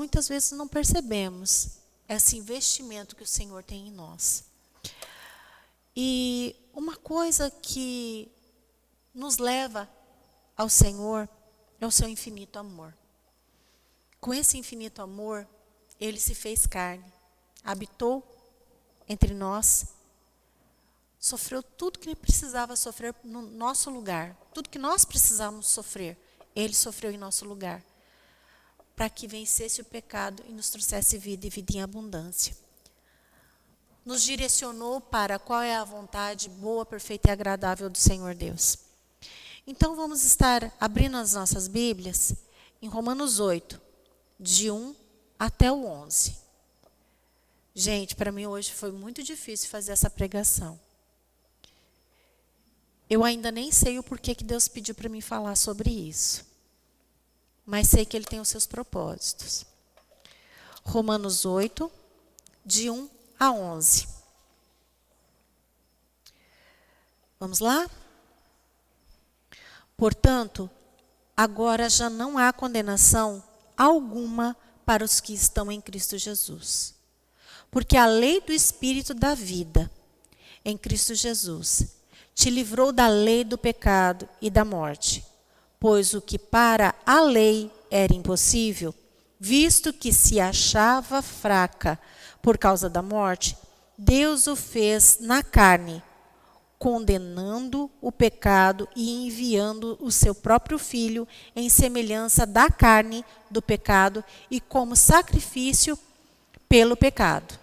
muitas vezes não percebemos esse investimento que o Senhor tem em nós. E uma coisa que nos leva ao Senhor é o seu infinito amor. Com esse infinito amor, Ele se fez carne, habitou entre nós, sofreu tudo que Ele precisava sofrer no nosso lugar, tudo que nós precisávamos sofrer, Ele sofreu em nosso lugar, para que vencesse o pecado e nos trouxesse vida e vida em abundância. Nos direcionou para qual é a vontade boa, perfeita e agradável do Senhor Deus. Então vamos estar abrindo as nossas Bíblias em Romanos 8, de 1 até o 11. Gente, para mim hoje foi muito difícil fazer essa pregação. Eu ainda nem sei o porquê que Deus pediu para mim falar sobre isso. Mas sei que Ele tem os seus propósitos. Romanos 8, de 1 a 11. Vamos lá? Portanto, agora já não há condenação alguma para os que estão em Cristo Jesus. Porque a lei do Espírito da vida, em Cristo Jesus, te livrou da lei do pecado e da morte. Pois o que para a lei era impossível, visto que se achava fraca por causa da morte, Deus o fez na carne, condenando o pecado e enviando o seu próprio Filho em semelhança da carne do pecado e como sacrifício pelo pecado,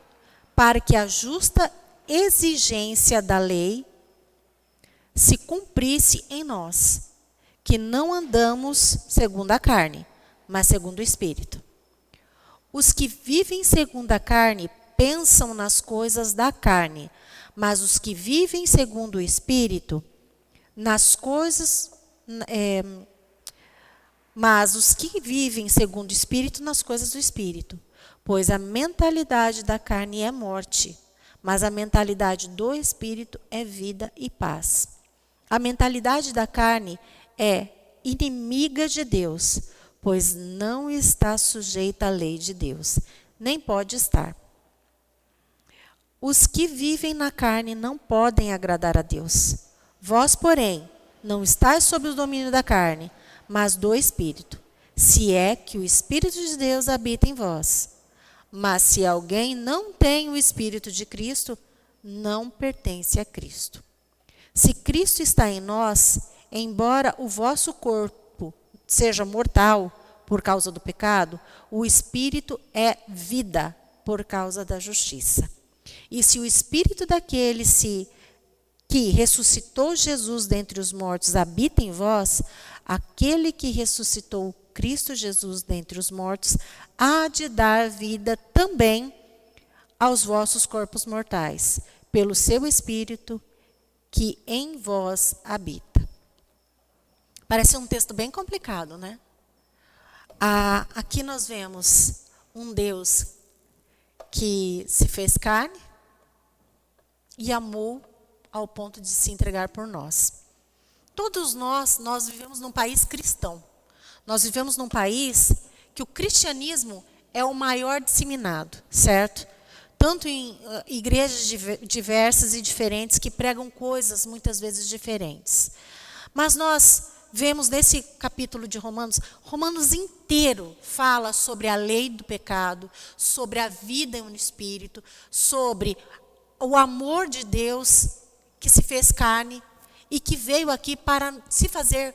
para que a justa exigência da lei se cumprisse em nós, que não andamos segundo a carne, mas segundo o Espírito. Os que vivem segundo a carne pensam nas coisas da carne, mas os que vivem segundo o Espírito, nas coisas... mas os que vivem segundo o Espírito, nas coisas do Espírito. Pois a mentalidade da carne é morte, mas a mentalidade do Espírito é vida e paz. A mentalidade da carne é inimiga de Deus, pois não está sujeita à lei de Deus, nem pode estar. Os que vivem na carne não podem agradar a Deus. Vós, porém, não estáis sob o domínio da carne, mas do Espírito, se é que o Espírito de Deus habita em vós. Mas se alguém não tem o Espírito de Cristo, não pertence a Cristo. Se Cristo está em nós, embora o vosso corpo seja mortal por causa do pecado, o Espírito é vida por causa da justiça. E se o Espírito daquele que ressuscitou Jesus dentre os mortos habita em vós, aquele que ressuscitou Cristo Jesus dentre os mortos há de dar vida também aos vossos corpos mortais, pelo seu Espírito que em vós habita. Parece um texto bem complicado, né? Aqui nós vemos um Deus que se fez carne e amou ao ponto de se entregar por nós. Todos nós vivemos num país cristão. Nós vivemos num país que o cristianismo é o maior disseminado, certo? Tanto em igrejas diversas e diferentes que pregam coisas muitas vezes diferentes. Mas nós vemos nesse capítulo de Romanos inteiro fala sobre a lei do pecado, sobre a vida no Espírito, sobre o amor de Deus que se fez carne e que veio aqui para se fazer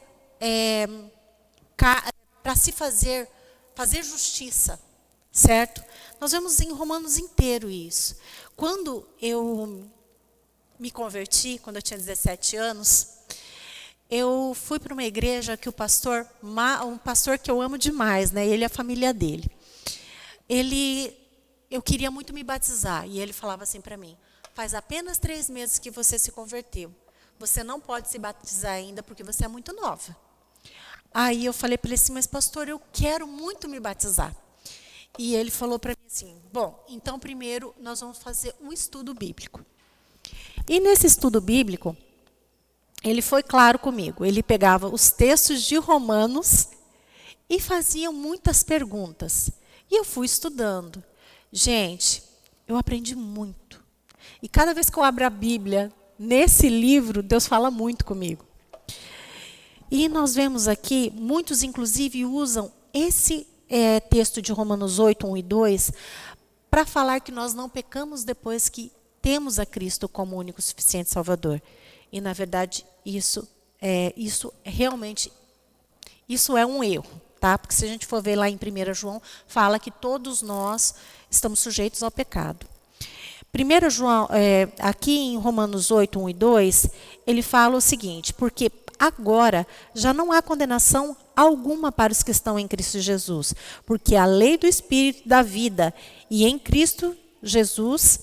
fazer justiça, certo? Nós vemos em Romanos inteiro isso. Quando eu me converti, quando eu tinha 17 anos, eu fui para uma igreja que um pastor que eu amo demais, né? Ele e a família dele. Eu queria muito me batizar e ele falava assim para mim: faz apenas 3 meses que você se converteu. Você não pode se batizar ainda porque você é muito nova. Aí eu falei para ele assim: mas pastor, eu quero muito me batizar. E ele falou para mim assim: bom, então primeiro nós vamos fazer um estudo bíblico. E nesse estudo bíblico, ele foi claro comigo. Ele pegava os textos de Romanos e fazia muitas perguntas. E eu fui estudando. Gente, eu aprendi muito. E cada vez que eu abro a Bíblia, nesse livro, Deus fala muito comigo. E nós vemos aqui, muitos inclusive usam esse texto de Romanos 8, 1 e 2, para falar que nós não pecamos depois que temos a Cristo como único suficiente Salvador. E, na verdade, isso realmente é um erro. Tá? Porque se a gente for ver lá em 1 João, fala que todos nós estamos sujeitos ao pecado. 1 João, aqui em Romanos 8, 1 e 2, ele fala o seguinte: porque agora já não há condenação alguma para os que estão em Cristo Jesus, porque a lei do Espírito da vida e em Cristo Jesus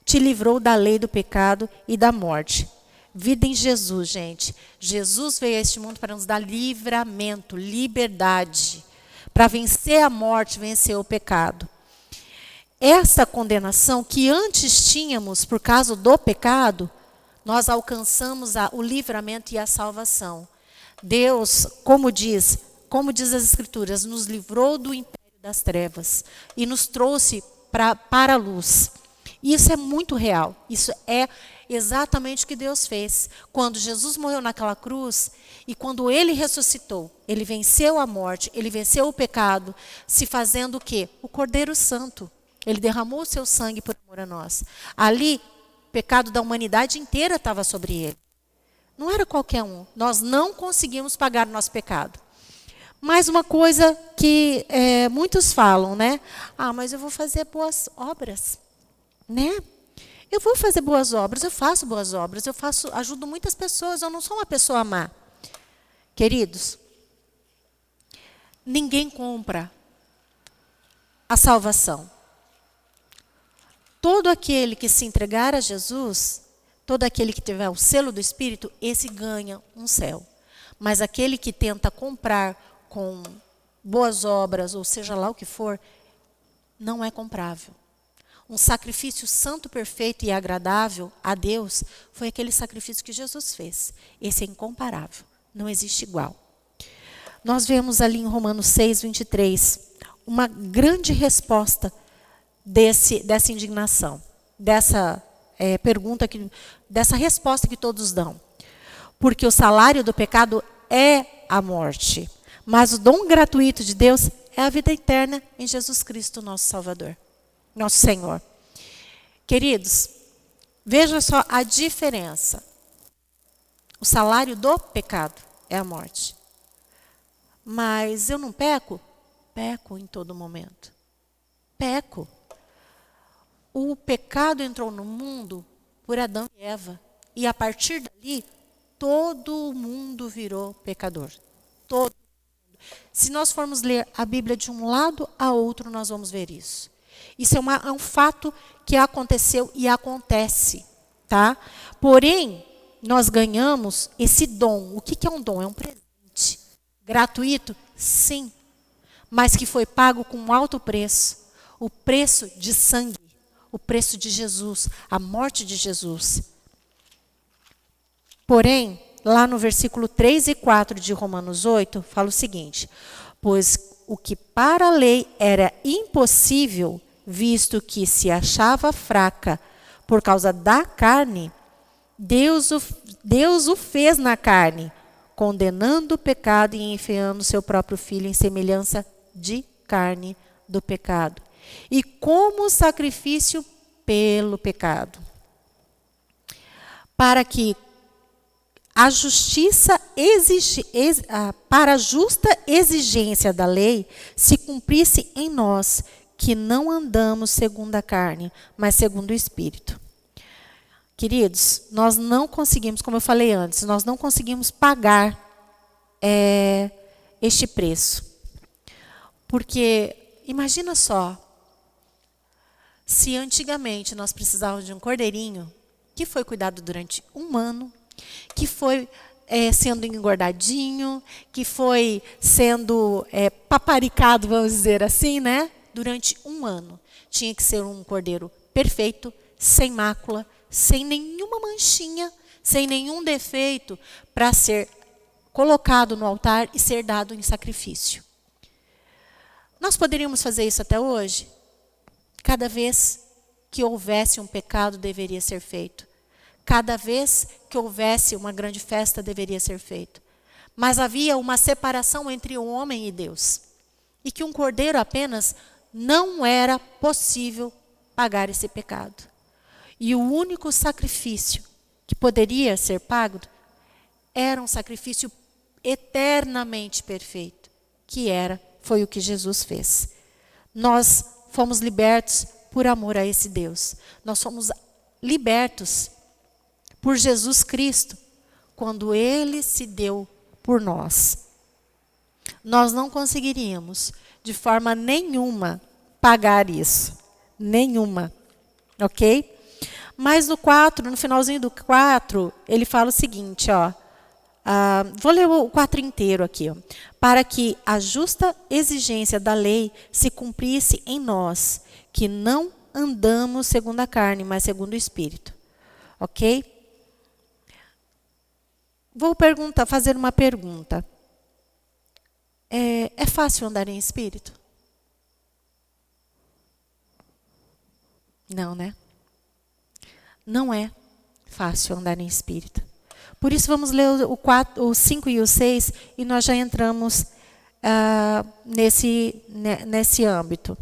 te livrou da lei do pecado e da morte. Vida em Jesus, gente. Jesus veio a este mundo para nos dar livramento, liberdade, para vencer a morte, vencer o pecado. Essa condenação que antes tínhamos por causa do pecado, nós alcançamos o livramento e a salvação. Deus, como diz as Escrituras, nos livrou do império das trevas e nos trouxe para a luz. Isso é muito real. Isso é exatamente o que Deus fez. Quando Jesus morreu naquela cruz e quando ele ressuscitou, ele venceu a morte, ele venceu o pecado, se fazendo o quê? O Cordeiro Santo. Ele derramou o seu sangue por amor a nós. Ali, o pecado da humanidade inteira estava sobre ele. Não era qualquer um. Nós não conseguimos pagar o nosso pecado. Mais uma coisa que muitos falam, né? Ah, mas eu vou fazer boas obras, né? Eu vou fazer boas obras, eu faço boas obras, ajudo muitas pessoas, eu não sou uma pessoa má. Queridos, ninguém compra a salvação. Todo aquele que se entregar a Jesus, todo aquele que tiver o selo do Espírito, esse ganha um céu. Mas aquele que tenta comprar com boas obras, ou seja lá o que for, não é comprável. Um sacrifício santo, perfeito e agradável a Deus foi aquele sacrifício que Jesus fez. Esse é incomparável, não existe igual. Nós vemos ali em Romanos 6, 23, uma grande resposta dessa indignação, dessa pergunta, dessa resposta que todos dão. Porque o salário do pecado é a morte, mas o dom gratuito de Deus é a vida eterna em Jesus Cristo, nosso Salvador. Nosso Senhor. Queridos, veja só a diferença. O salário do pecado é a morte. Mas eu não peco? Peco em todo momento. Peco. O pecado entrou no mundo por Adão e Eva. E a partir dali, todo mundo virou pecador. Todo mundo. Se nós formos ler a Bíblia de um lado a outro, nós vamos ver isso. Isso é um fato que aconteceu e acontece, tá? Porém, nós ganhamos esse dom. O que é um dom? É um presente. Gratuito? Sim. Mas que foi pago com um alto preço. O preço de sangue. O preço de Jesus. A morte de Jesus. Porém, lá no versículo 3 e 4 de Romanos 8, fala o seguinte: pois o que para a lei era impossível, visto que se achava fraca por causa da carne, Deus o fez na carne, condenando o pecado e enfiando seu próprio filho em semelhança de carne do pecado. E como sacrifício pelo pecado. Para que para a justa exigência da lei se cumprisse em nós, que não andamos segundo a carne, mas segundo o Espírito. Queridos, nós não conseguimos, como eu falei antes, nós não conseguimos pagar este preço. Porque, imagina só, se antigamente nós precisávamos de um cordeirinho, que foi cuidado durante um ano, que foi sendo engordadinho, que foi sendo paparicado, vamos dizer assim, né? Durante um ano. Tinha que ser um cordeiro perfeito, sem mácula, sem nenhuma manchinha, sem nenhum defeito, para ser colocado no altar e ser dado em sacrifício. Nós poderíamos fazer isso até hoje? Cada vez que houvesse um pecado, deveria ser feito. Cada vez que houvesse uma grande festa, deveria ser feito. Mas havia uma separação entre o homem e Deus. E que um cordeiro apenas não era possível pagar esse pecado. E o único sacrifício que poderia ser pago era um sacrifício eternamente perfeito, foi o que Jesus fez. Nós fomos libertos por amor a esse Deus. Nós fomos libertos por Jesus Cristo, quando Ele se deu por nós. Nós não conseguiríamos, de forma nenhuma, pagar isso. Nenhuma. Ok? Mas no finalzinho do 4, ele fala o seguinte, ó. Vou ler o 4 inteiro aqui. Ó. Para que a justa exigência da lei se cumprisse em nós, que não andamos segundo a carne, mas segundo o Espírito. Ok? Vou fazer uma pergunta. É fácil andar em Espírito? Não, né? Não é fácil andar em Espírito. Por isso, vamos ler o 5 e o 6 e nós já entramos nesse âmbito.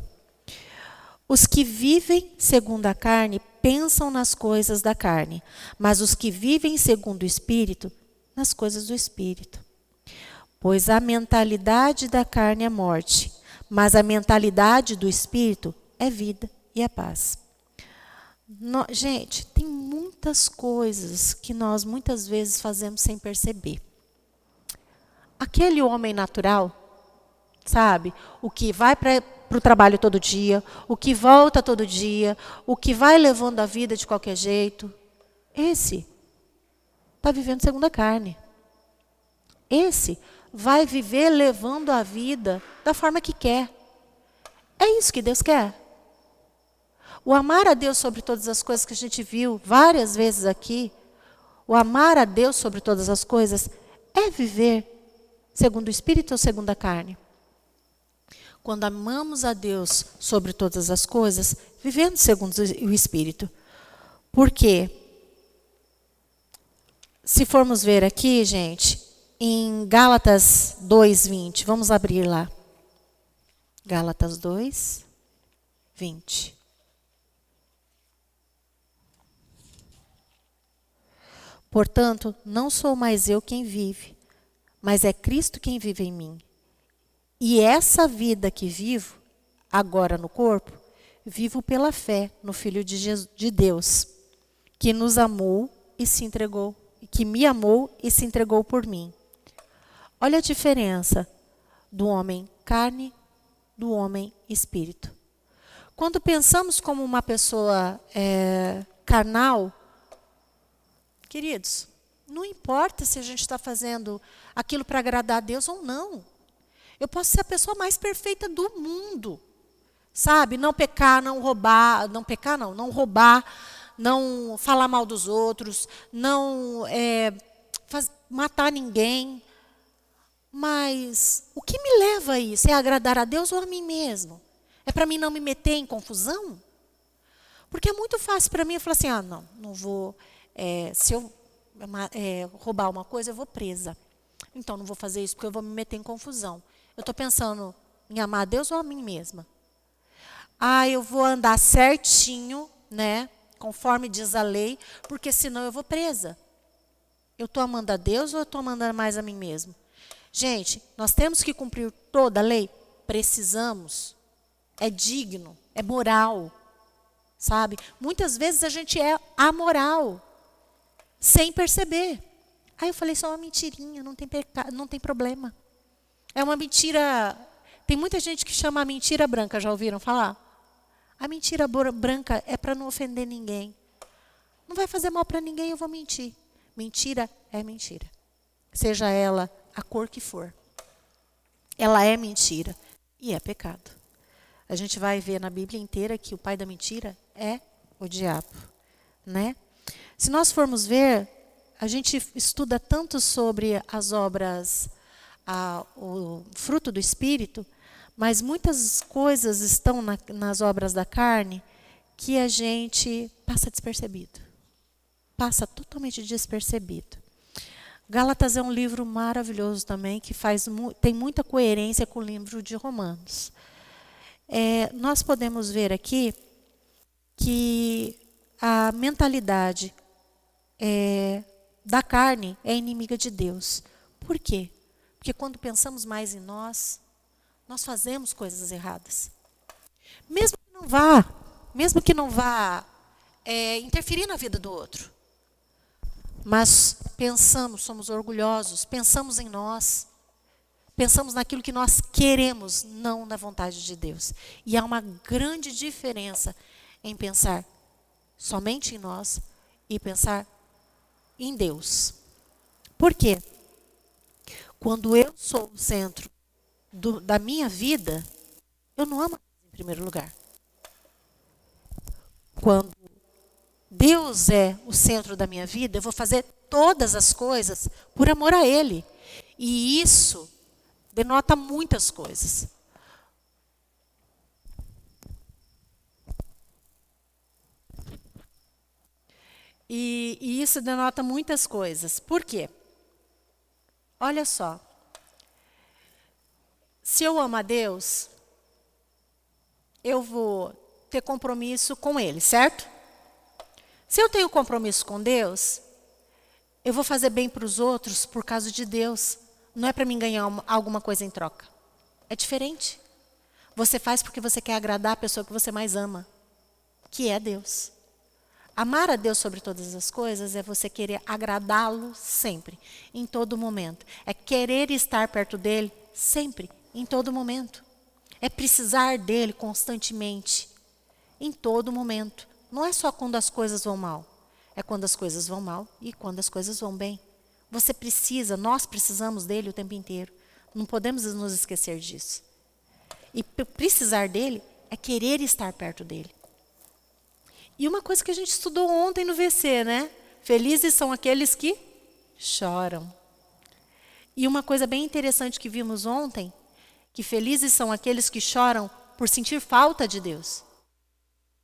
Os que vivem segundo a carne pensam nas coisas da carne, mas os que vivem segundo o Espírito, nas coisas do Espírito. Pois a mentalidade da carne é morte, mas a mentalidade do Espírito é vida e é paz. Gente, tem muitas coisas que nós muitas vezes fazemos sem perceber. Aquele homem natural, sabe? O que vai para o trabalho todo dia, o que volta todo dia, o que vai levando a vida de qualquer jeito, esse está vivendo segundo a carne. Esse vai viver levando a vida da forma que quer. É isso que Deus quer. O amar a Deus sobre todas as coisas que a gente viu várias vezes aqui, o amar a Deus sobre todas as coisas, é viver segundo o Espírito ou segundo a carne? Quando amamos a Deus sobre todas as coisas, vivendo segundo o Espírito. Por quê? Se formos ver aqui, gente, em Gálatas 2:20, vamos abrir lá. Gálatas 2:20. Portanto, não sou mais eu quem vive, mas é Cristo quem vive em mim. E essa vida que vivo, agora no corpo, vivo pela fé no Filho de Deus, que nos amou e se entregou, que me amou e se entregou por mim. Olha a diferença do homem carne, do homem espírito. Quando pensamos como uma pessoa carnal, queridos, não importa se a gente está fazendo aquilo para agradar a Deus ou não. Eu posso ser a pessoa mais perfeita do mundo, sabe? Não pecar, não roubar, não roubar, não falar mal dos outros, não matar ninguém. Mas o que me leva a isso? É agradar a Deus ou a mim mesmo? É para mim não me meter em confusão? Porque é muito fácil para mim eu falar assim, não vou... se eu roubar uma coisa, eu vou presa. Então, não vou fazer isso porque eu vou me meter em confusão. Eu estou pensando em amar a Deus ou a mim mesma? Eu vou andar certinho, né? Conforme diz a lei, porque senão eu vou presa. Eu estou amando a Deus ou eu estou amando mais a mim mesmo? Gente, nós temos que cumprir toda a lei? Precisamos. É digno, é moral. Sabe? Muitas vezes a gente é amoral, sem perceber. Aí eu falei, só uma mentirinha, não tem problema. É uma mentira, tem muita gente que chama a mentira branca, já ouviram falar? A mentira branca é para não ofender ninguém. Não vai fazer mal para ninguém, eu vou mentir. Mentira é mentira. Seja ela a cor que for. Ela é mentira e é pecado. A gente vai ver na Bíblia inteira que o pai da mentira é o diabo, né? Se nós formos ver, a gente estuda tanto sobre as obras, o fruto do Espírito, Mas muitas coisas estão nas obras da carne que a gente passa despercebido. Passa totalmente despercebido. Gálatas é um livro maravilhoso também, que tem muita coerência com o livro de Romanos. Nós podemos ver aqui que a mentalidade da carne é inimiga de Deus. Por quê? Porque quando pensamos mais em nós fazemos coisas erradas. Mesmo que não vá interferir na vida do outro. Mas pensamos, somos orgulhosos, pensamos em nós, pensamos naquilo que nós queremos, não na vontade de Deus. E há uma grande diferença em pensar somente em nós e pensar em Deus. Por quê? Quando eu sou o centro da minha vida, eu não amo em primeiro lugar. Quando Deus é o centro da minha vida, eu vou fazer todas as coisas por amor a Ele. E isso denota muitas coisas. E isso denota muitas coisas. Por quê? Olha só. Se eu amo a Deus, eu vou ter compromisso com Ele, certo? Se eu tenho compromisso com Deus, eu vou fazer bem para os outros por causa de Deus. Não é para mim ganhar alguma coisa em troca. É diferente. Você faz porque você quer agradar a pessoa que você mais ama, que é Deus. Amar a Deus sobre todas as coisas é você querer agradá-lo sempre, em todo momento. É querer estar perto dele sempre, em todo momento. É precisar dele constantemente, em todo momento. Não é só quando as coisas vão mal. É quando as coisas vão mal e quando as coisas vão bem. Nós precisamos dele o tempo inteiro. Não podemos nos esquecer disso. E precisar dele é querer estar perto dele. E uma coisa que a gente estudou ontem no VC, né? Felizes são aqueles que choram. E uma coisa bem interessante que vimos ontem, que felizes são aqueles que choram por sentir falta de Deus.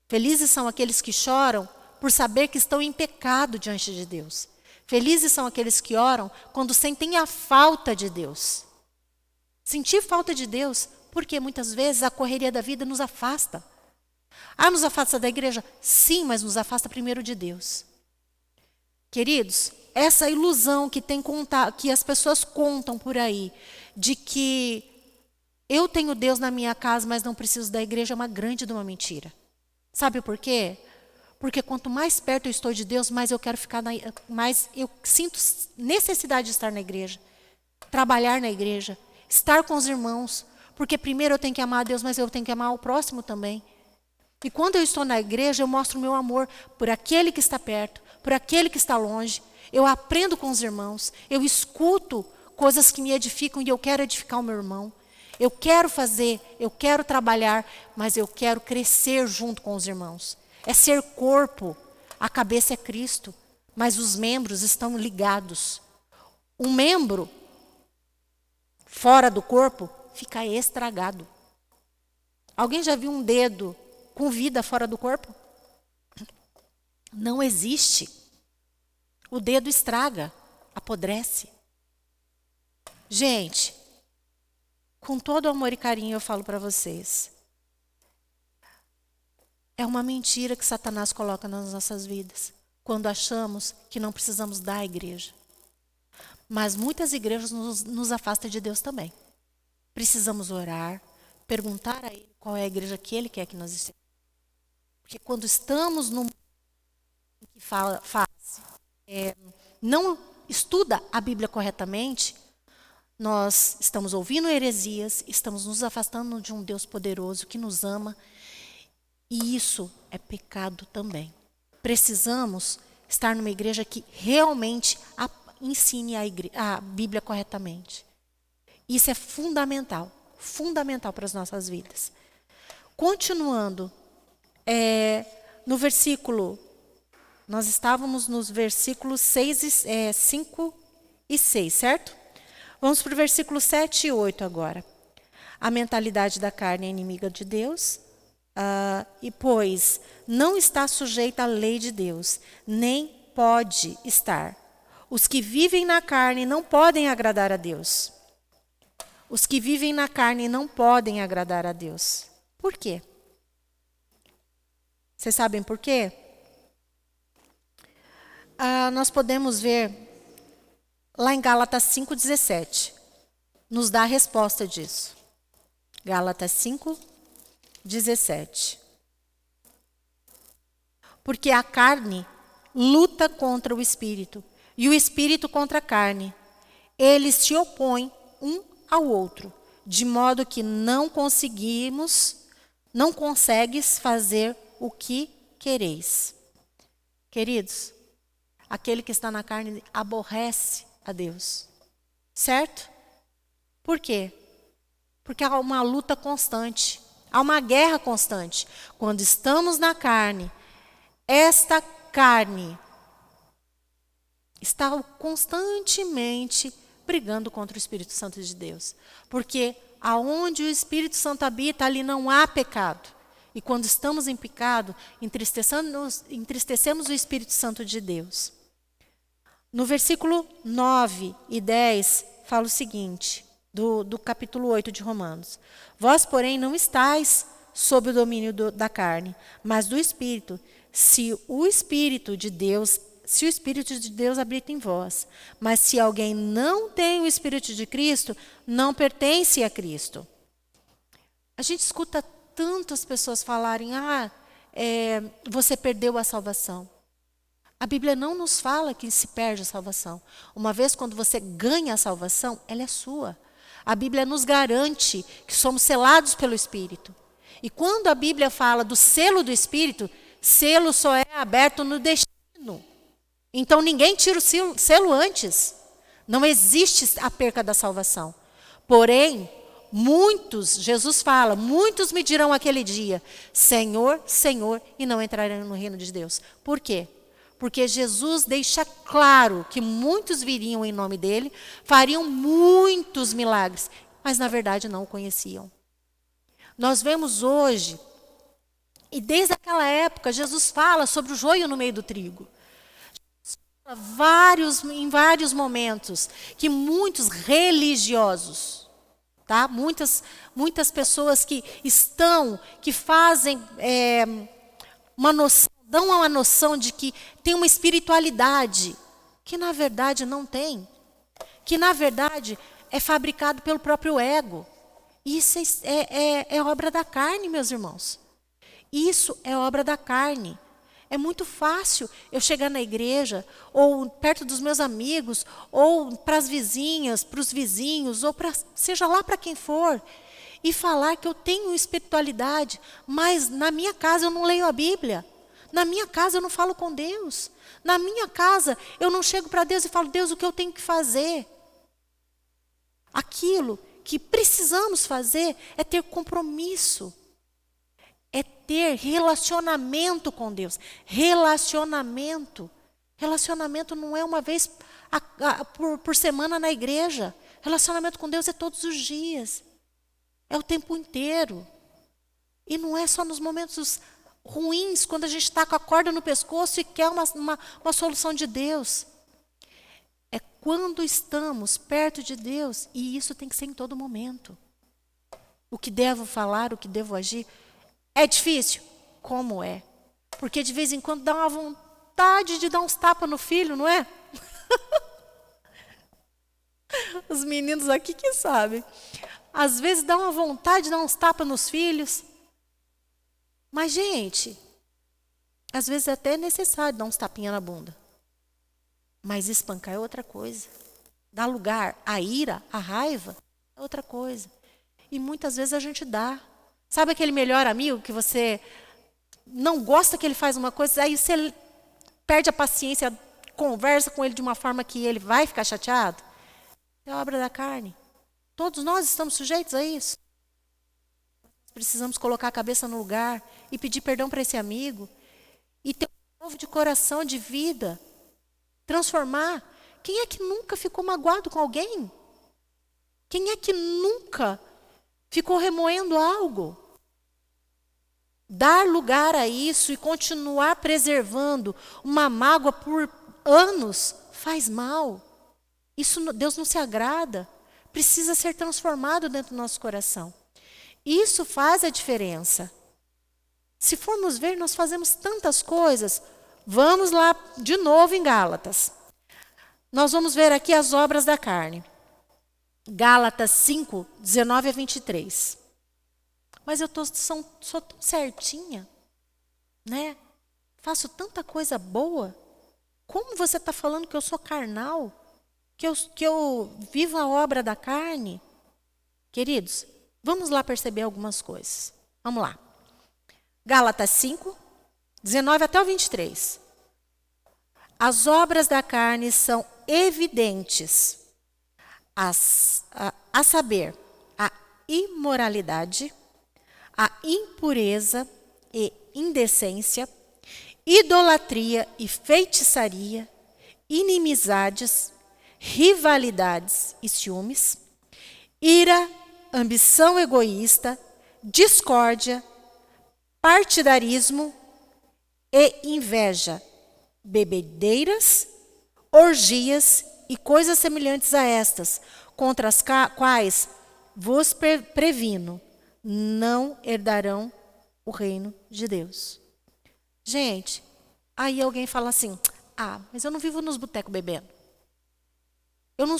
Felizes são aqueles que choram por saber que estão em pecado diante de Deus. Felizes são aqueles que oram quando sentem a falta de Deus. Sentir falta de Deus, porque muitas vezes a correria da vida nos afasta. Nos afasta da igreja? Sim, mas nos afasta primeiro de Deus. Queridos, essa ilusão que as pessoas contam por aí, de que eu tenho Deus na minha casa, mas não preciso da igreja, é uma grande de uma mentira. Sabe por quê? Porque quanto mais perto eu estou de Deus, mais eu quero mais eu sinto necessidade de estar na igreja, trabalhar na igreja, estar com os irmãos, porque primeiro eu tenho que amar a Deus, mas eu tenho que amar o próximo também. E quando eu estou na igreja, eu mostro o meu amor por aquele que está perto, por aquele que está longe. Eu aprendo com os irmãos, eu escuto coisas que me edificam e eu quero edificar o meu irmão. Eu quero fazer, eu quero trabalhar, mas eu quero crescer junto com os irmãos. É ser corpo, a cabeça é Cristo, mas os membros estão ligados. Um membro fora do corpo fica estragado. Alguém já viu um dedo com vida fora do corpo? Não existe. O dedo estraga, apodrece. Gente, com todo amor e carinho eu falo para vocês. É uma mentira que Satanás coloca nas nossas vidas, quando achamos que não precisamos da igreja. Mas muitas igrejas nos afastam de Deus também. Precisamos orar, perguntar a Ele qual é a igreja que Ele quer que nós estejamos. Porque quando estamos num que não estuda a Bíblia corretamente, nós estamos ouvindo heresias, estamos nos afastando de um Deus poderoso que nos ama, e isso é pecado também. Precisamos estar numa igreja que realmente ensine a Bíblia corretamente. Isso é fundamental para as nossas vidas. Continuando, no versículo, nós estávamos nos versículos 5 e 6, certo? Vamos para o versículo 7 e 8 agora. A mentalidade da carne é inimiga de Deus, e pois não está sujeita à lei de Deus, nem pode estar. Os que vivem na carne não podem agradar a Deus. Os que vivem na carne não podem agradar a Deus. Por quê? Vocês sabem por quê? Nós podemos ver lá em Gálatas 5,17. Nos dá a resposta disso. Gálatas 5,17. Porque a carne luta contra o espírito, e o espírito contra a carne. Eles se opõem um ao outro, de modo que não consegues fazer o que quereis. Queridos, aquele que está na carne aborrece a Deus. Certo? Por quê? Porque há uma luta constante, há uma guerra constante. Quando estamos na carne, esta carne está constantemente brigando contra o Espírito Santo de Deus. Porque aonde o Espírito Santo habita, ali não há pecado. E quando estamos em pecado, entristecemos o Espírito Santo de Deus. No versículo 9 e 10, fala o seguinte, do capítulo 8 de Romanos. Vós, porém, não estáis sob o domínio da carne, mas do Espírito, se o Espírito de Deus habita em vós. Mas se alguém não tem o Espírito de Cristo, não pertence a Cristo. A gente escuta tantas pessoas falarem, você perdeu a salvação. A Bíblia não nos fala que se perde a salvação. Uma vez quando você ganha a salvação, ela é sua. A Bíblia nos garante que somos selados pelo Espírito. E quando a Bíblia fala do selo do Espírito, selo só é aberto no destino. Então ninguém tira o selo antes. Não existe a perca da salvação. Porém, Jesus fala, muitos me dirão aquele dia, Senhor, Senhor, e não entrarão no reino de Deus. Por quê? Porque Jesus deixa claro que muitos viriam em nome dele, fariam muitos milagres, mas na verdade não o conheciam. Nós vemos hoje, e desde aquela época, Jesus fala sobre o joio no meio do trigo. Jesus fala em vários momentos que muitos religiosos, tá? Muitas pessoas que fazem dão uma noção de que tem uma espiritualidade que na verdade não tem, que na verdade é fabricado pelo próprio ego. Isso é obra da carne, meus irmãos. Isso é obra da carne. É muito fácil eu chegar na igreja, ou perto dos meus amigos, ou para as vizinhas, para os vizinhos, ou seja lá para quem for, e falar que eu tenho espiritualidade, mas na minha casa eu não leio a Bíblia. Na minha casa eu não falo com Deus. Na minha casa eu não chego para Deus e falo, Deus, o que eu tenho que fazer? Aquilo que precisamos fazer é ter compromisso. É ter relacionamento com Deus. Relacionamento. Relacionamento não é uma vez por semana na igreja. Relacionamento com Deus é todos os dias. É o tempo inteiro. E não é só nos momentos ruins, quando a gente está com a corda no pescoço e quer uma solução de Deus. É quando estamos perto de Deus, e isso tem que ser em todo momento. O que devo falar, o que devo agir, é difícil? Como é? Porque de vez em quando dá uma vontade de dar uns tapas no filho, não é? Os meninos aqui que sabem. Às vezes dá uma vontade de dar uns tapas nos filhos. Mas, gente, às vezes até é necessário dar uns tapinhas na bunda. Mas espancar é outra coisa. Dar lugar à ira, à raiva, é outra coisa. E muitas vezes a gente dá. Sabe aquele melhor amigo que você não gosta que ele faz uma coisa, aí você perde a paciência, conversa com ele de uma forma que ele vai ficar chateado? É obra da carne. Todos nós estamos sujeitos a isso. Precisamos colocar a cabeça no lugar e pedir perdão para esse amigo. E ter um novo de coração, de vida. Transformar. Quem é que nunca ficou magoado com alguém? Quem é que nunca ficou remoendo algo. Dar lugar a isso e continuar preservando uma mágoa por anos faz mal. Isso Deus não se agrada. Precisa ser transformado dentro do nosso coração. Isso faz a diferença. Se formos ver, nós fazemos tantas coisas. Vamos lá de novo em Gálatas. Nós vamos ver aqui as obras da carne. Gálatas 5, 19 a 23. Mas eu sou tão certinha, né? Faço tanta coisa boa. Como você está falando que eu sou carnal? Que eu vivo a obra da carne? Queridos, vamos lá perceber algumas coisas. Vamos lá. Gálatas 5, 19 até o 23. As obras da carne são evidentes, a saber, a imoralidade, a impureza e indecência, idolatria e feitiçaria, inimizades, rivalidades e ciúmes, ira, ambição egoísta, discórdia, partidarismo e inveja, bebedeiras, orgias e coisas semelhantes a estas, contra as quais vos previno, não herdarão o reino de Deus. Gente, aí alguém fala assim, mas eu não vivo nos botecos bebendo. Eu não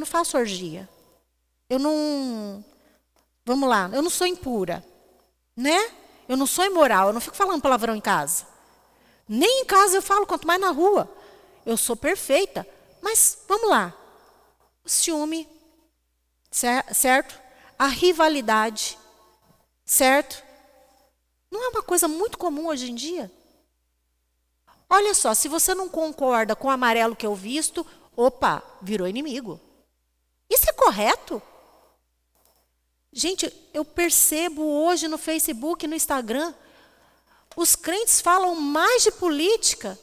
faço orgia. Vamos lá, eu não sou impura, né? Eu não sou imoral, eu não fico falando palavrão em casa. Nem em casa eu falo, quanto mais na rua. Eu sou perfeita. Mas, vamos lá. O ciúme, certo? A rivalidade, certo? Não é uma coisa muito comum hoje em dia? Olha só, se você não concorda com o amarelo que eu visto, opa, virou inimigo. Isso é correto? Gente, eu percebo hoje no Facebook, no Instagram, os crentes falam mais de política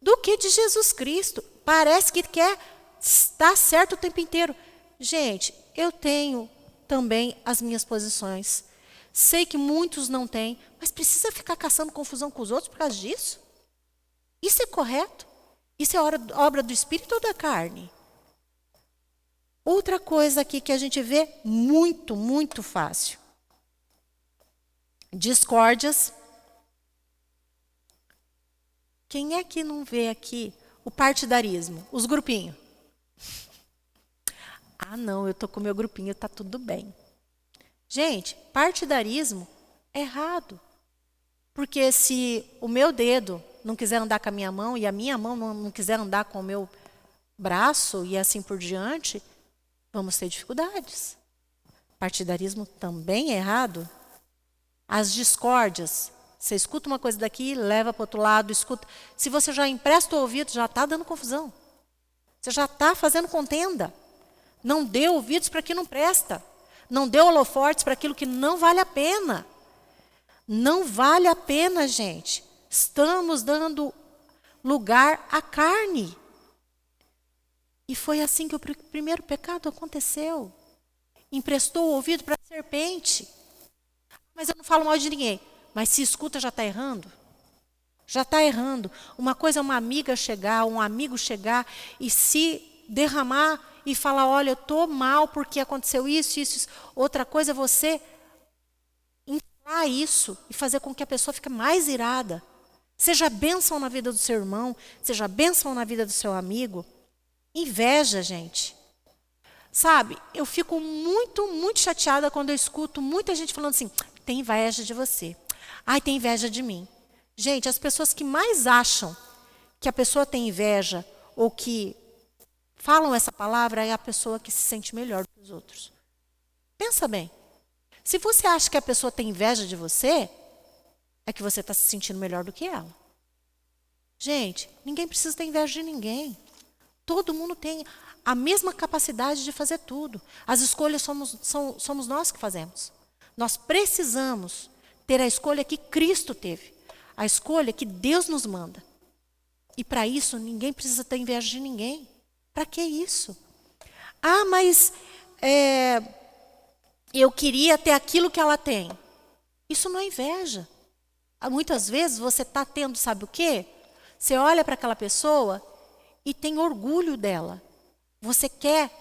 do que de Jesus Cristo. Parece que quer estar certo o tempo inteiro. Gente, eu tenho também as minhas posições. Sei que muitos não têm, mas precisa ficar caçando confusão com os outros por causa disso? Isso é correto? Isso é obra do Espírito ou da carne? Outra coisa aqui que a gente vê muito, muito fácil. Discórdias. Quem é que não vê aqui o partidarismo? Os grupinhos. Não, eu estou com o meu grupinho, está tudo bem. Gente, partidarismo é errado. Porque se o meu dedo não quiser andar com a minha mão e a minha mão não quiser andar com o meu braço e assim por diante, vamos ter dificuldades. Partidarismo também é errado. As discórdias. Você escuta uma coisa daqui, leva para o outro lado, escuta. Se você já empresta o ouvido, já está dando confusão. Você já está fazendo contenda. Não dê ouvidos para quem não presta. Não dê holofotes para aquilo que não vale a pena. Não vale a pena, gente. Estamos dando lugar à carne. E foi assim que o primeiro pecado aconteceu. Emprestou o ouvido para a serpente. Mas eu não falo mal de ninguém. Mas se escuta, já está errando. Já está errando. Uma coisa é uma amiga chegar, um amigo chegar e se derramar e falar, olha, eu estou mal porque aconteceu isso, isso, isso. Outra coisa é você inflar isso e fazer com que a pessoa fique mais irada. Seja bênção na vida do seu irmão, seja bênção na vida do seu amigo. Inveja, gente. Sabe, eu fico muito, muito chateada quando eu escuto muita gente falando assim, tem inveja de você. Tem inveja de mim. Gente, as pessoas que mais acham que a pessoa tem inveja ou que falam essa palavra é a pessoa que se sente melhor do que os outros. Pensa bem. Se você acha que a pessoa tem inveja de você, é que você está se sentindo melhor do que ela. Gente, ninguém precisa ter inveja de ninguém. Todo mundo tem a mesma capacidade de fazer tudo. As escolhas somos nós que fazemos. Nós precisamos ter a escolha que Cristo teve. A escolha que Deus nos manda. E para isso, ninguém precisa ter inveja de ninguém. Para que isso? Mas Eu queria ter aquilo que ela tem. Isso não é inveja. Muitas vezes você está tendo, sabe o quê? Você olha para aquela pessoa e tem orgulho dela. Você quer,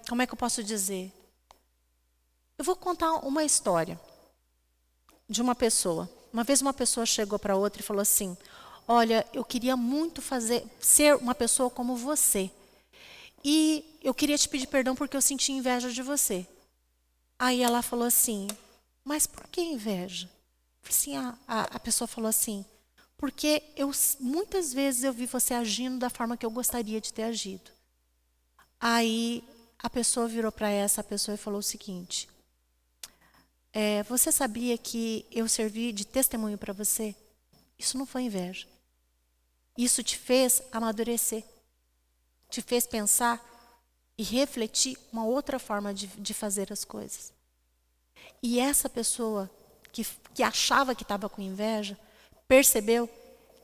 como é que eu posso dizer? Eu vou contar uma história de uma pessoa. Uma vez uma pessoa chegou para outra e falou assim: olha, eu queria muito ser uma pessoa como você. E eu queria te pedir perdão porque eu senti inveja de você. Aí ela falou assim: mas por que inveja? Assim, a pessoa falou assim: porque muitas vezes eu vi você agindo da forma que eu gostaria de ter agido. Aí a pessoa virou para essa pessoa e falou o seguinte: você sabia que eu servi de testemunho para você? Isso não foi inveja. Isso te fez amadurecer. Te fez pensar e refletir uma outra forma de fazer as coisas. E essa pessoa que achava que estava com inveja, percebeu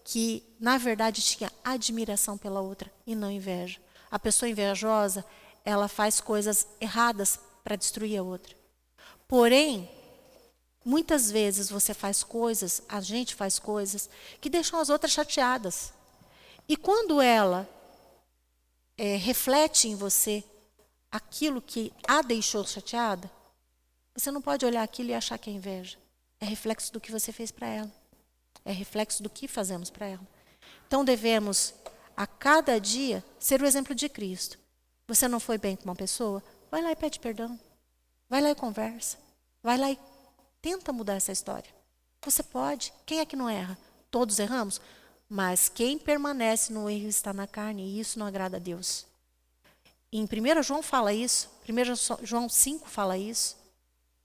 que, na verdade, tinha admiração pela outra e não inveja. A pessoa invejosa, ela faz coisas erradas para destruir a outra. Porém, muitas vezes a gente faz coisas que deixam as outras chateadas. E quando ela reflete em você aquilo que a deixou chateada, você não pode olhar aquilo e achar que é inveja. É reflexo do que você fez para ela. É reflexo do que fazemos para ela. Então devemos, a cada dia, ser o exemplo de Cristo. Você não foi bem com uma pessoa? Vai lá e pede perdão. Vai lá e conversa. Vai lá e tenta mudar essa história. Você pode. Quem é que não erra? Todos erramos. Mas quem permanece no erro está na carne, e isso não agrada a Deus. Em 1 João fala isso, 1 João 5 fala isso,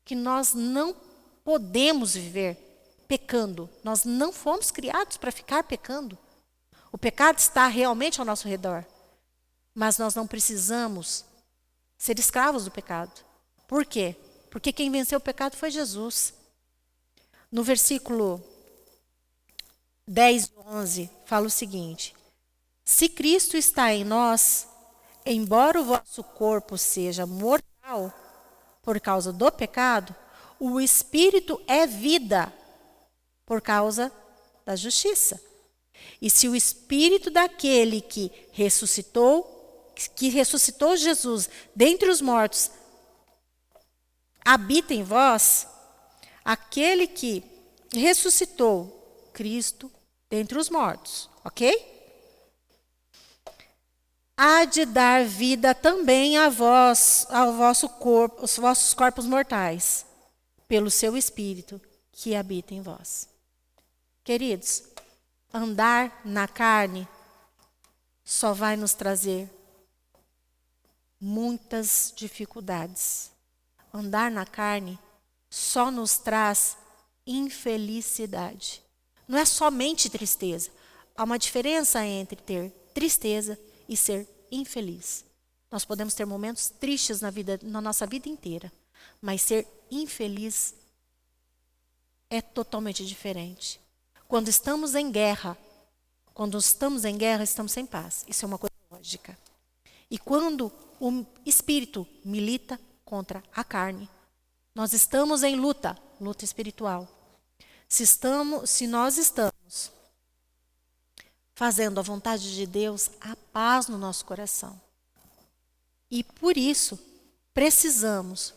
que nós não podemos viver pecando. Nós não fomos criados para ficar pecando. O pecado está realmente ao nosso redor. Mas nós não precisamos ser escravos do pecado. Por quê? Porque quem venceu o pecado foi Jesus. No versículo 10 e 11, fala o seguinte: se Cristo está em nós, embora o vosso corpo seja mortal por causa do pecado, o Espírito é vida por causa da justiça. E se o Espírito daquele que ressuscitou Jesus dentre os mortos, habita em vós, aquele que ressuscitou Cristo dentre os mortos, ok? Há de dar vida também a vós, ao vosso corpo, os vossos corpos mortais, pelo seu Espírito que habita em vós. Queridos, andar na carne só vai nos trazer muitas dificuldades. Andar na carne só nos traz infelicidade. Não é somente tristeza. Há uma diferença entre ter tristeza e ser infeliz. Nós podemos ter momentos tristes na nossa vida inteira, mas ser infeliz é totalmente diferente. Quando estamos em guerra, estamos sem paz. Isso é uma coisa lógica. E quando o espírito milita contra a carne, nós estamos em luta espiritual. Se nós estamos fazendo a vontade de Deus, há paz no nosso coração. E por isso, precisamos,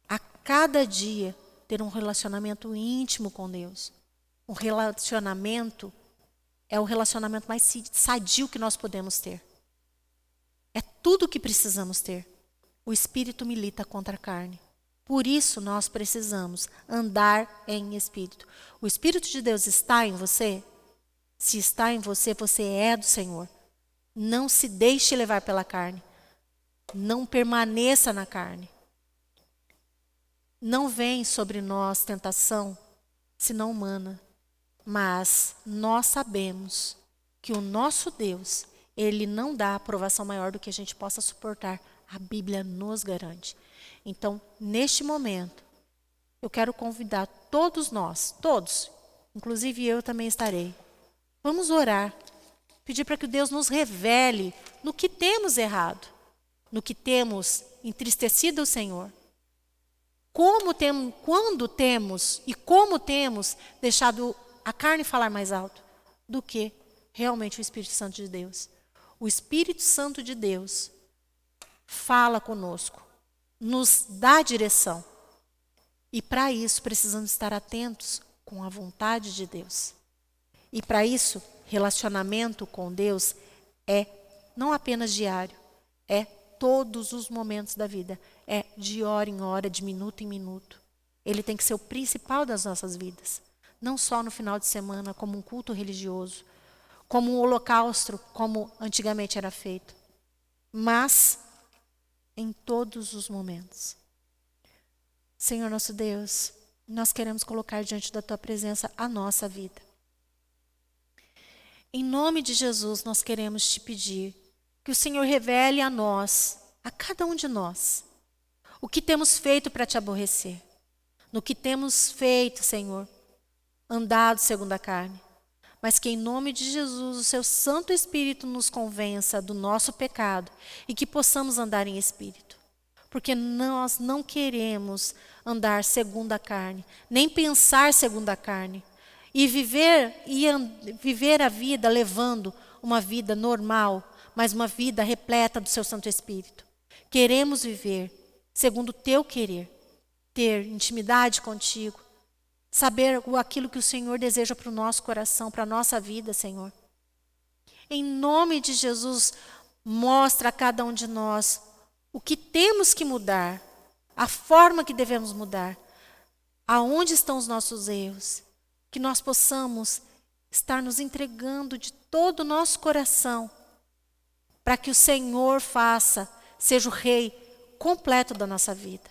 a cada dia, ter um relacionamento íntimo com Deus. Um relacionamento é o relacionamento mais sadio que nós podemos ter. É tudo o que precisamos ter. O Espírito milita contra a carne. Por isso, nós precisamos andar em Espírito. O Espírito de Deus está em você? Se está em você, você é do Senhor. Não se deixe levar pela carne. Não permaneça na carne. Não vem sobre nós tentação, senão humana. Mas nós sabemos que o nosso Deus, Ele não dá aprovação maior do que a gente possa suportar. A Bíblia nos garante. Então, neste momento, eu quero convidar todos nós, todos, inclusive eu também estarei. Vamos orar, pedir para que Deus nos revele no que temos errado, no que temos entristecido o Senhor. Quando temos e como temos deixado a carne falar mais alto do que realmente o Espírito Santo de Deus. O Espírito Santo de Deus fala conosco, nos dá direção. E para isso precisamos estar atentos com a vontade de Deus. E para isso, relacionamento com Deus é não apenas diário, é todos os momentos da vida. É de hora em hora, de minuto em minuto. Ele tem que ser o principal das nossas vidas. Não só no final de semana, como um culto religioso, como um holocausto, como antigamente era feito. Mas em todos os momentos. Senhor nosso Deus, nós queremos colocar diante da Tua presença a nossa vida. Em nome de Jesus, nós queremos te pedir que o Senhor revele a nós, a cada um de nós, o que temos feito para te aborrecer. No que temos feito, Senhor, andado segundo a carne. Mas que em nome de Jesus, o Seu Santo Espírito nos convença do nosso pecado e que possamos andar em Espírito. Porque nós não queremos andar segundo a carne, nem pensar segundo a carne. E viver a vida levando uma vida normal, mas uma vida repleta do Seu Santo Espírito. Queremos viver segundo o Teu querer, ter intimidade contigo, saber aquilo que o Senhor deseja para o nosso coração, para a nossa vida, Senhor. Em nome de Jesus, mostra a cada um de nós o que temos que mudar, a forma que devemos mudar, aonde estão os nossos erros, que nós possamos estar nos entregando de todo o nosso coração, para que o Senhor seja o Rei completo da nossa vida.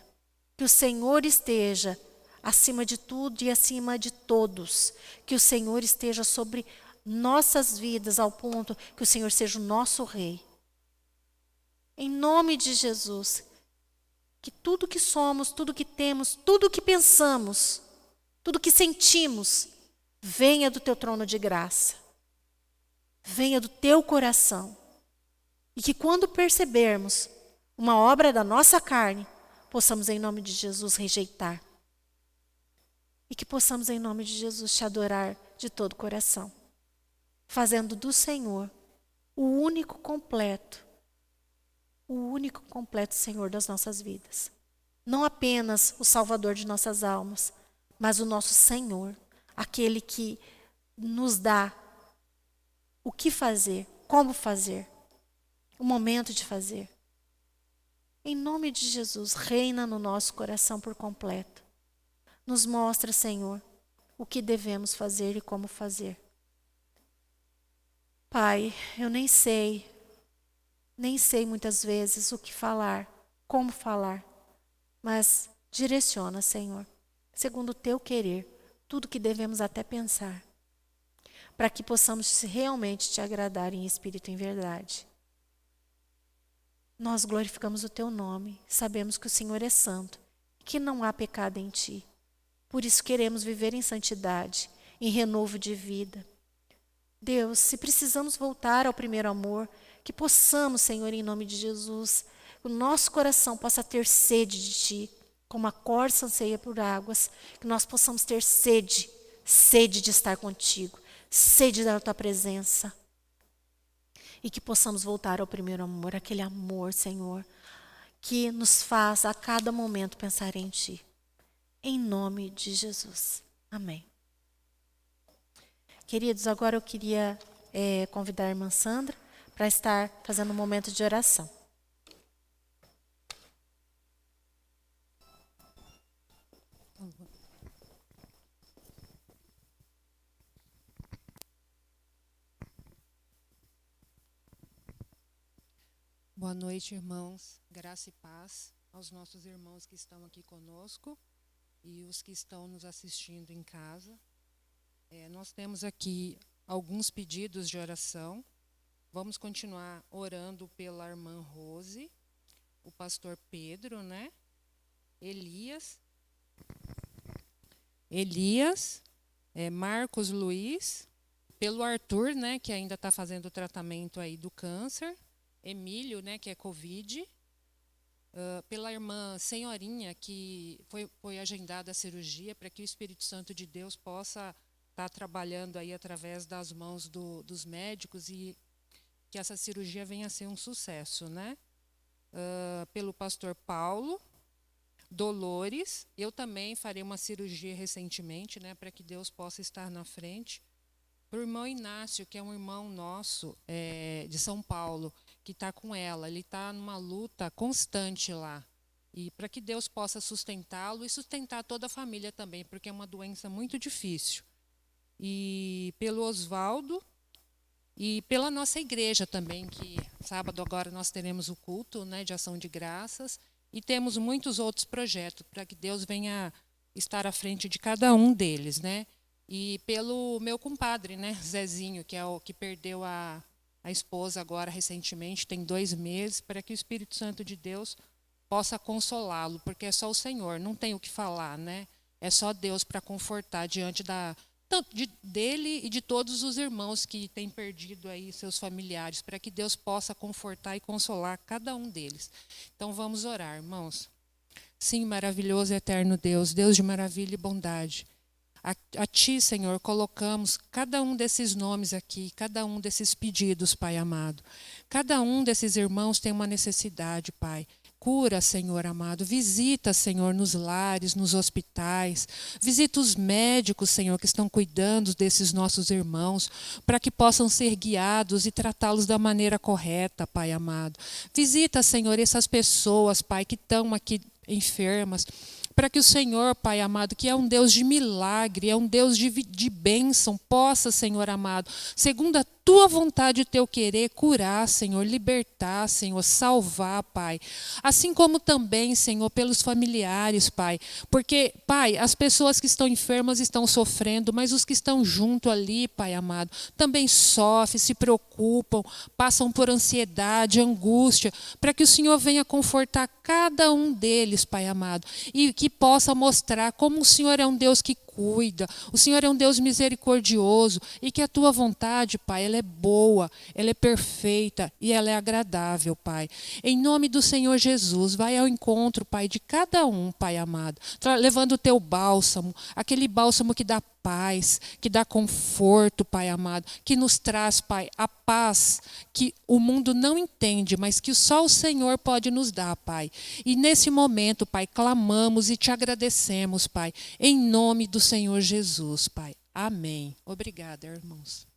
Que o Senhor esteja acima de tudo e acima de todos. Que o Senhor esteja sobre nossas vidas ao ponto que o Senhor seja o nosso Rei. Em nome de Jesus, que tudo que somos, tudo que temos, tudo que pensamos, tudo que sentimos, venha do Teu trono de graça. Venha do Teu coração. E que quando percebermos uma obra da nossa carne, possamos em nome de Jesus rejeitar. E que possamos em nome de Jesus te adorar de todo o coração. Fazendo do Senhor o único completo Senhor das nossas vidas. Não apenas o Salvador de nossas almas, mas o nosso Senhor, aquele que nos dá o que fazer, como fazer, o momento de fazer. Em nome de Jesus, reina no nosso coração por completo. Nos mostra, Senhor, o que devemos fazer e como fazer. Pai, eu nem sei muitas vezes o que falar, como falar, mas direciona, Senhor, segundo o Teu querer, tudo que devemos até pensar, para que possamos realmente Te agradar em espírito e em verdade. Nós glorificamos o Teu nome, sabemos que o Senhor é santo, que não há pecado em Ti. Por isso queremos viver em santidade, em renovo de vida. Deus, se precisamos voltar ao primeiro amor, que possamos, Senhor, em nome de Jesus, o nosso coração possa ter sede de Ti, como a corça anseia por águas, que nós possamos ter sede de estar contigo, sede da Tua presença. E que possamos voltar ao primeiro amor, aquele amor, Senhor, que nos faz a cada momento pensar em Ti. Em nome de Jesus. Amém. Queridos, agora eu queria convidar a irmã Sandra para estar fazendo um momento de oração. Boa noite, irmãos. Graça e paz aos nossos irmãos que estão aqui conosco e os que estão nos assistindo em casa. Nós temos aqui alguns pedidos de oração. Vamos continuar orando pela irmã Rose, o pastor Pedro, né? Elias, Marcos Luiz, pelo Arthur, né, que ainda está fazendo o tratamento aí do câncer, Emílio, né, que é Covid, pela irmã Senhorinha, que foi agendada a cirurgia, para que o Espírito Santo de Deus possa estar trabalhando aí através das mãos dos médicos e que essa cirurgia venha a ser um sucesso, né? Pelo pastor Paulo, Dolores, eu também farei uma cirurgia recentemente, né, para que Deus possa estar na frente. Para o irmão Inácio, que é um irmão nosso de São Paulo, que está com ela. Ele está numa luta constante lá. E para que Deus possa sustentá-lo e sustentar toda a família também, porque é uma doença muito difícil. E pelo Oswaldo e pela nossa igreja também, que sábado agora nós teremos o culto, né, de ação de graças. E temos muitos outros projetos para que Deus venha estar à frente de cada um deles, né? E pelo meu compadre, né, Zezinho, que é o que perdeu a esposa agora recentemente, tem 2 meses, para que o Espírito Santo de Deus possa consolá-lo, porque é só o Senhor, não tem o que falar, né? É só Deus para confortar diante dele e de todos os irmãos que têm perdido aí seus familiares, para que Deus possa confortar e consolar cada um deles. Então vamos orar, irmãos. Sim, maravilhoso e eterno Deus, Deus de maravilha e bondade. A Ti, Senhor, colocamos cada um desses nomes aqui, cada um desses pedidos, Pai amado. Cada um desses irmãos tem uma necessidade, Pai. Cura, Senhor amado. Visita, Senhor, nos lares, nos hospitais. Visita os médicos, Senhor, que estão cuidando desses nossos irmãos, para que possam ser guiados e tratá-los da maneira correta, Pai amado. Visita, Senhor, essas pessoas, Pai, que estão aqui enfermas, para que o Senhor, Pai amado, que é um Deus de milagre, é um Deus de bênção, possa, Senhor amado, segundo a Tua vontade e o Teu querer, curar, Senhor, libertar, Senhor, salvar, Pai. Assim como também, Senhor, pelos familiares, Pai. Porque, Pai, as pessoas que estão enfermas estão sofrendo, mas os que estão junto ali, Pai amado, também sofrem, se preocupam, passam por ansiedade, angústia, para que o Senhor venha confortar cada um deles, Pai amado, e que possa mostrar como o Senhor é um Deus que cuida, o Senhor é um Deus misericordioso e que a Tua vontade, Pai, ela é boa, ela é perfeita e ela é agradável, Pai. Em nome do Senhor Jesus, vai ao encontro, Pai, de cada um, Pai amado, levando o Teu bálsamo, aquele bálsamo que dá paz, que dá conforto, Pai amado, que nos traz, Pai, a paz que o mundo não entende, mas que só o Senhor pode nos dar, Pai. E nesse momento, Pai, clamamos e Te agradecemos, Pai, em nome do Senhor Jesus, Pai. Amém. Obrigada, irmãos.